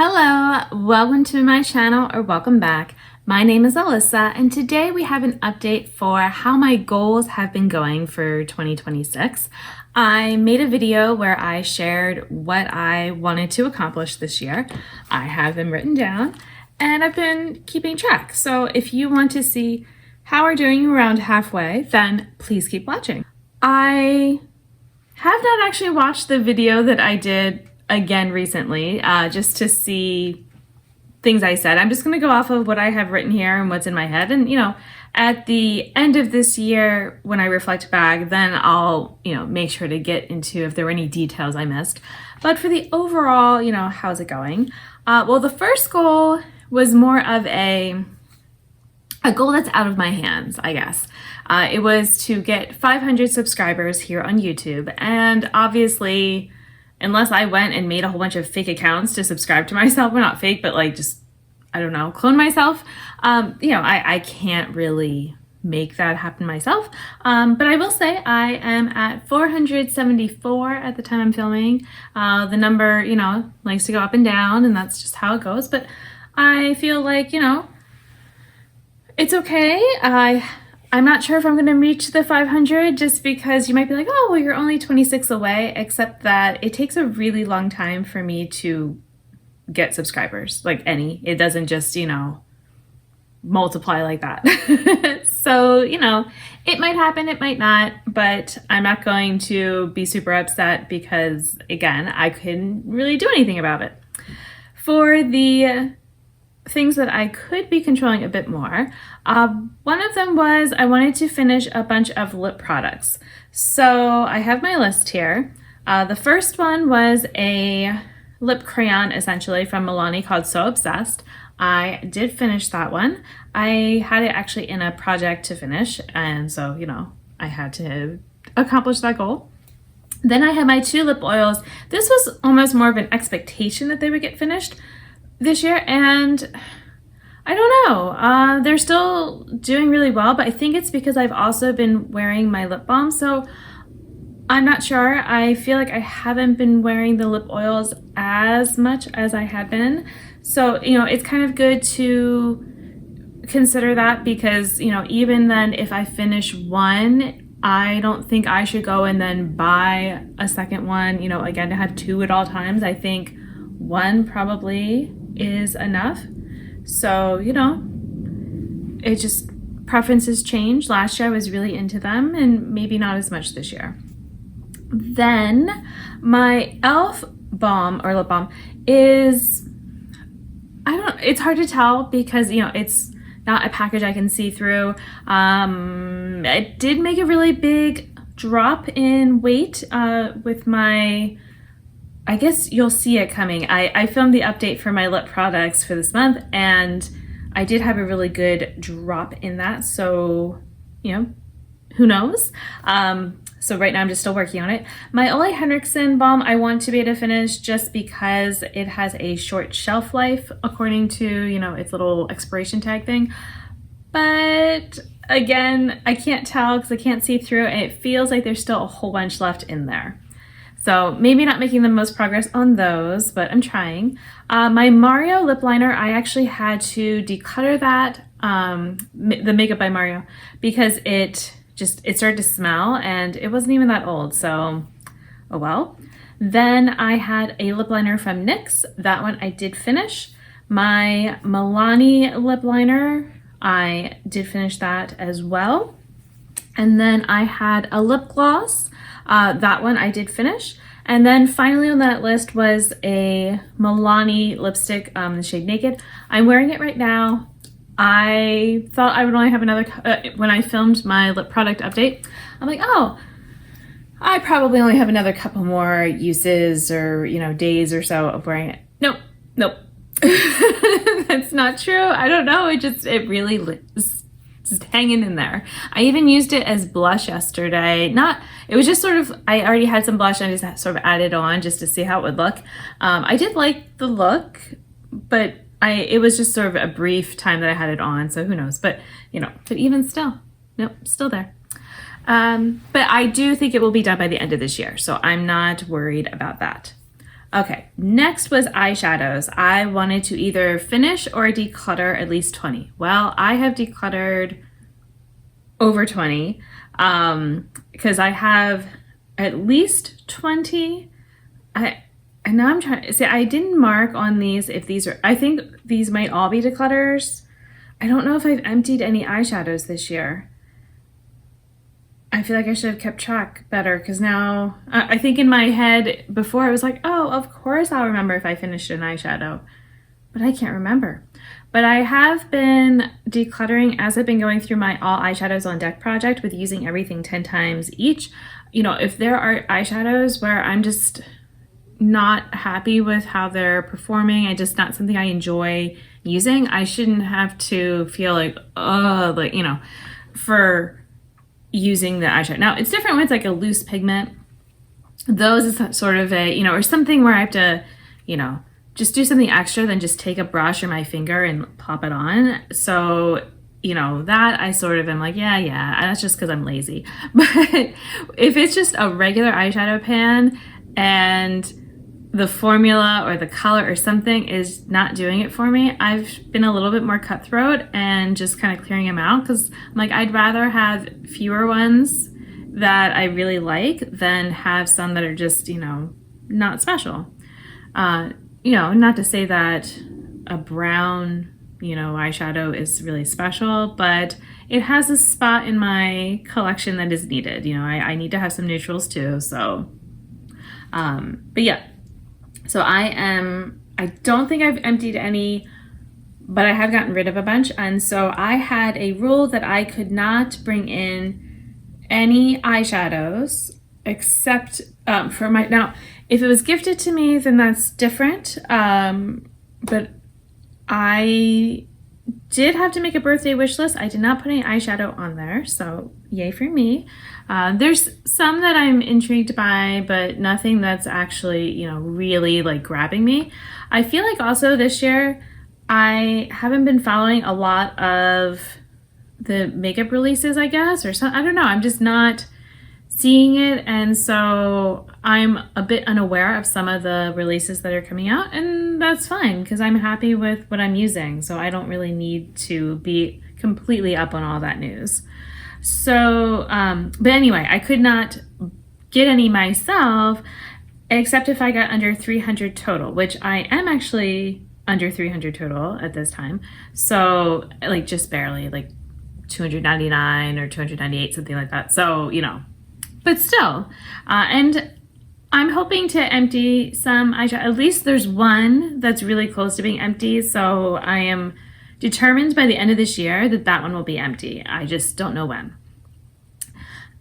Hello, welcome to my channel or welcome back. My name is Alyssa and today we have an update for how my goals have been going for 2026. I made a video where I shared what I wanted to accomplish this year. I have them written down and I've been keeping track. So if you want to see how we're doing around halfway, then please keep watching. I have not actually watched the video that I did again recently, just to see things I said. I'm just going to go off of what I have written here and what's in my head. And, at the end of this year, when I reflect back, then I'll, make sure to get into if there were any details I missed. But for the overall, how's it going? Well, the first goal was more of a goal that's out of my hands, I guess. It was to get 500 subscribers here on YouTube. And obviously, unless I went and made a whole bunch of fake accounts to subscribe to myself, well, not fake, but clone myself, I can't really make that happen myself. But I will say I am at 474 at the time I'm filming. The number, likes to go up and down, and that's just how it goes. But I feel like, it's okay. I'm not sure if I'm going to reach the 500 just because you might be like, oh, well, you're only 26 away, except that it takes a really long time for me to get subscribers, like any. It doesn't just, multiply like that. So, it might happen, it might not, but I'm not going to be super upset because, again, I couldn't really do anything about it. For the things that I could be controlling a bit more. One of them was I wanted to finish a bunch of lip products. So I have my list here. The first one was a lip crayon essentially from Milani called So Obsessed. I did finish that one. I had it actually in a project to finish, and so, I had to accomplish that goal. Then I had my 2 lip oils. This was almost more of an expectation that they would get finished this year, and I don't know, they're still doing really well, but I think it's because I've also been wearing my lip balm, so I'm not sure. I feel like I haven't been wearing the lip oils as much as I had been, so it's kind of good to consider that because even then, if I finish one, I don't think I should go and then buy a second one, again, to have 2 at all times. I think 1 probably is enough. So, it just, preferences change. Last year I was really into them and maybe not as much this year. Then my e.l.f. balm or lip balm is, it's hard to tell because, it's not a package I can see through. I did make a really big drop in weight with my, I guess you'll see it coming. I filmed the update for my lip products for this month, and I did have a really good drop in that. So, who knows? So right now I'm just still working on it. My Ole Henriksen balm I want to be able to finish just because it has a short shelf life according to, its little expiration tag thing. But again, I can't tell because I can't see through, and it feels like there's still a whole bunch left in there. So maybe not making the most progress on those, but I'm trying. My Mario lip liner, I actually had to declutter that, the Makeup by Mario, because it started to smell and it wasn't even that old, so oh well. Then I had a lip liner from NYX. That one I did finish. My Milani lip liner, I did finish that as well. And then I had a lip gloss. That one I did finish. And then finally on that list was a Milani lipstick, the shade Naked. I'm wearing it right now. I thought I would only have another, when I filmed my lip product update, I'm like, oh, I probably only have another couple more uses or, days or so of wearing it. Nope. That's not true. I don't know. It really just hanging in there. I even used it as blush yesterday. It was just sort of, I already had some blush and I just sort of added on just to see how it would look. I did like the look, but it was just sort of a brief time that I had it on, so who knows. But, but even still, nope, still there. But I do think it will be done by the end of this year, so I'm not worried about that. Okay, next was eyeshadows. I wanted to either finish or declutter at least 20. Well, I have decluttered over 20 because I have at least 20. And now I'm trying to see, I didn't mark on these if these are, I think these might all be declutters. I don't know if I've emptied any eyeshadows this year. I feel like I should have kept track better because now I think in my head before I was like, oh, of course I'll remember if I finished an eyeshadow, but I can't remember. But I have been decluttering as I've been going through my all eyeshadows on deck project with using everything 10 times each. You know, if there are eyeshadows where I'm just not happy with how they're performing and just not something I enjoy using, I shouldn't have to feel like, oh, like, you know, for using the eyeshadow. Now it's different when it's like a loose pigment. Those is sort of a, you know, or something where I have to, you know, just do something extra than just take a brush or my finger and pop it on. So, you know, that I sort of am like, yeah, that's just because I'm lazy. But if it's just a regular eyeshadow pan and the formula or the color or something is not doing it for me, I've been a little bit more cutthroat and just kind of clearing them out because I'm like, I'd rather have fewer ones that I really like than have some that are just, you know, not special. You know, not to say that a brown, you know, eyeshadow is really special, but it has a spot in my collection that is needed. You know, I need to have some neutrals too. So, but yeah. So I don't think I've emptied any, but I have gotten rid of a bunch. And so I had a rule that I could not bring in any eyeshadows except for my, now, if it was gifted to me, then that's different. But I did have to make a birthday wish list. I did not put any eyeshadow on there, so yay for me. There's some that I'm intrigued by, but nothing that's actually, you know, really like grabbing me. I feel like also this year I haven't been following a lot of the makeup releases, I guess, or some, I don't know. I'm just not seeing it, and so I'm a bit unaware of some of the releases that are coming out, and that's fine because I'm happy with what I'm using, so I don't really need to be completely up on all that news. So, but anyway, I could not get any myself except if I got under 300 total, which I am actually under 300 total at this time. So, like, just barely, like 299 or 298, something like that. So, you know, but still, and I'm hoping to empty some eyeshadow. At least there's one that's really close to being empty. So I am determined by the end of this year that that one will be empty. I just don't know when.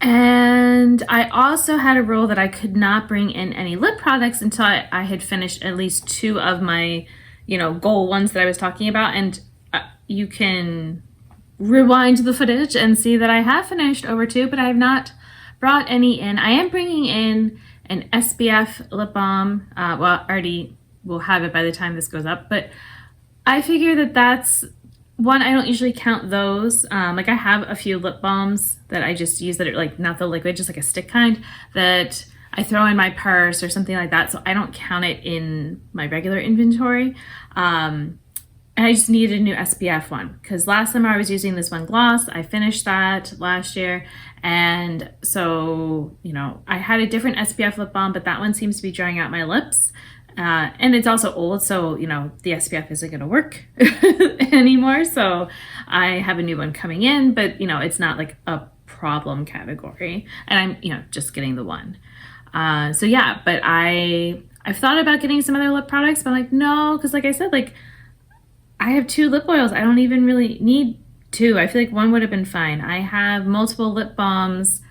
And I also had a rule that I could not bring in any lip products until I had finished at least 2 of my, you know, goal ones that I was talking about. And you can rewind the footage and see that I have finished over 2, but I have not brought any in. I am bringing in an SPF lip balm. Well, already will have it by the time this goes up, but I figure that that's one. I don't usually count those. Like I have a few lip balms that I just use that are like not the liquid, just like a stick kind that I throw in my purse or something like that. So I don't count it in my regular inventory. And I just needed a new SPF one because last summer I was using this one gloss. I finished that last year. And so, you know, I had a different SPF lip balm, but that one seems to be drying out my lips. And it's also old, so, you know, the SPF isn't going to work anymore. So I have a new one coming in, but, you know, it's not like a problem category. And I'm, you know, just getting the one. So yeah, but I've thought about getting some other lip products, but I'm like, no, because like I said, like, I have 2 lip oils. I don't even really need 2. I feel like 1 would have been fine. I have multiple lip balms.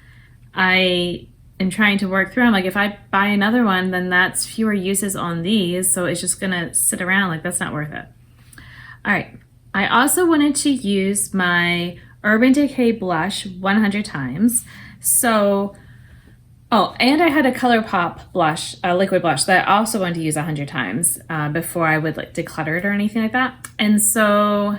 I am trying to work through them. Like if I buy another one, then that's fewer uses on these. So it's just going to sit around. Like that's not worth it. All right. I also wanted to use my Urban Decay blush 100 times. So, oh, and I had a ColourPop blush, a liquid blush that I also wanted to use 100 times before I would like declutter it or anything like that. And so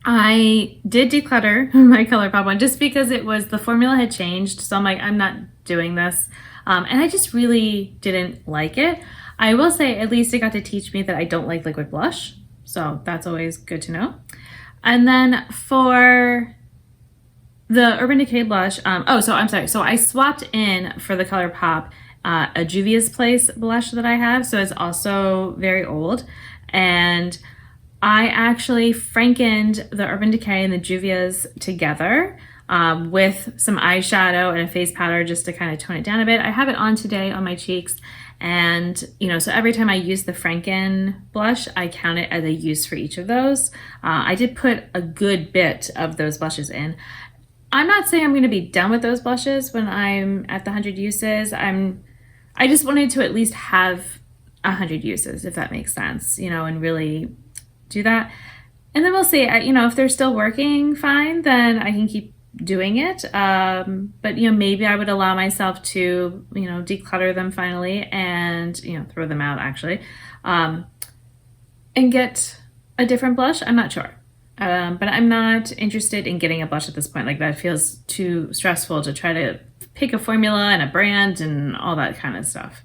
I did declutter my ColourPop one just because it was, the formula had changed. So I'm like, I'm not doing this. And I just really didn't like it. I will say at least it got to teach me that I don't like liquid blush. So that's always good to know. And then for the Urban Decay blush, so I swapped in for the ColourPop a Juvia's Place blush that I have. So it's also very old. And I actually frankened the Urban Decay and the Juvia's together with some eyeshadow and a face powder just to kind of tone it down a bit. I have it on today on my cheeks. And, so every time I use the Franken blush, I count it as a use for each of those. I did put a good bit of those blushes in. I'm not saying I'm going to be done with those blushes when I'm at the 100 uses. I just wanted to at least have 100 uses, if that makes sense, and really do that. And then we'll see, if they're still working fine, then I can keep doing it. But, maybe I would allow myself to, declutter them finally and, throw them out actually, and get a different blush. I'm not sure. But I'm not interested in getting a blush at this point. Like, that feels too stressful to try to pick a formula and a brand and all that kind of stuff.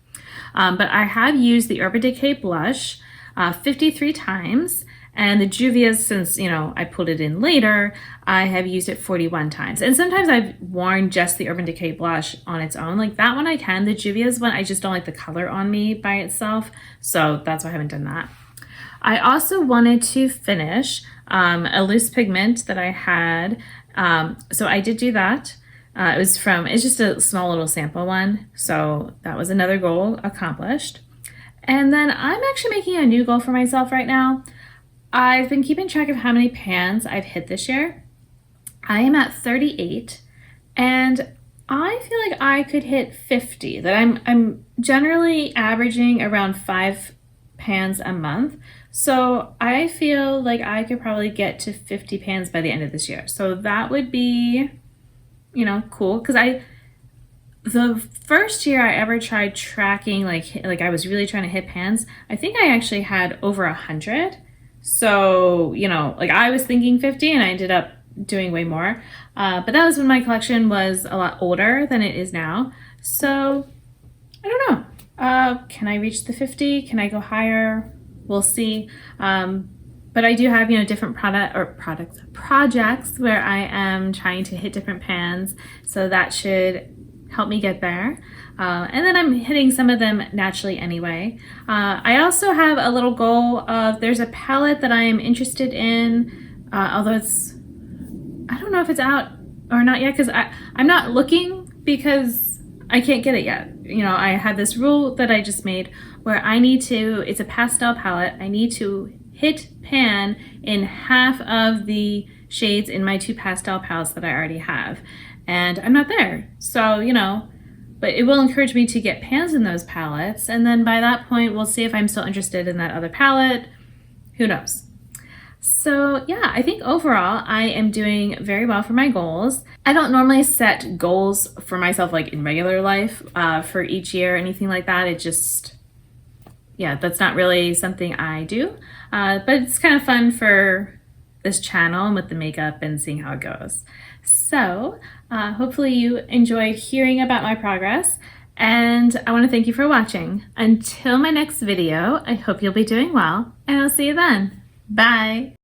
But I have used the Urban Decay blush 53 times. And the Juvia's, since, I put it in later, I have used it 41 times. And sometimes I've worn just the Urban Decay blush on its own. Like that one I can. The Juvia's one, I just don't like the color on me by itself. So that's why I haven't done that. I also wanted to finish a loose pigment that I had. So I did do that. It's just a small little sample one. So that was another goal accomplished. And then I'm actually making a new goal for myself right now. I've been keeping track of how many pans I've hit this year. I am at 38 and I feel like I could hit 50. That I'm generally averaging around 5 pans a month. So I feel like I could probably get to 50 pans by the end of this year. So that would be, cool. Because the first year I ever tried tracking, like I was really trying to hit pans, I think I actually had over 100. So, I was thinking 50 and I ended up doing way more. But that was when my collection was a lot older than it is now. So I don't know. Can I reach the 50? Can I go higher? We'll see. But I do have, different projects where I am trying to hit different pans. So that should help me get there. And then I'm hitting some of them naturally anyway. I also have a little goal of, there's a palette that I am interested in, although I don't know if it's out or not yet, because I'm not looking because I can't get it yet. I have this rule that I just made where it's a pastel palette. I need to hit pan in half of the shades in my 2 pastel palettes that I already have. And I'm not there. So, but it will encourage me to get pans in those palettes. And then by that point, we'll see if I'm still interested in that other palette. Who knows? So yeah, I think overall I am doing very well for my goals. I don't normally set goals for myself like in regular life for each year or anything like that. It just, that's not really something I do. But it's kind of fun for this channel and with the makeup and seeing how it goes. So hopefully you enjoyed hearing about my progress, and I want to thank you for watching. Until my next video, I hope you'll be doing well, and I'll see you then. Bye!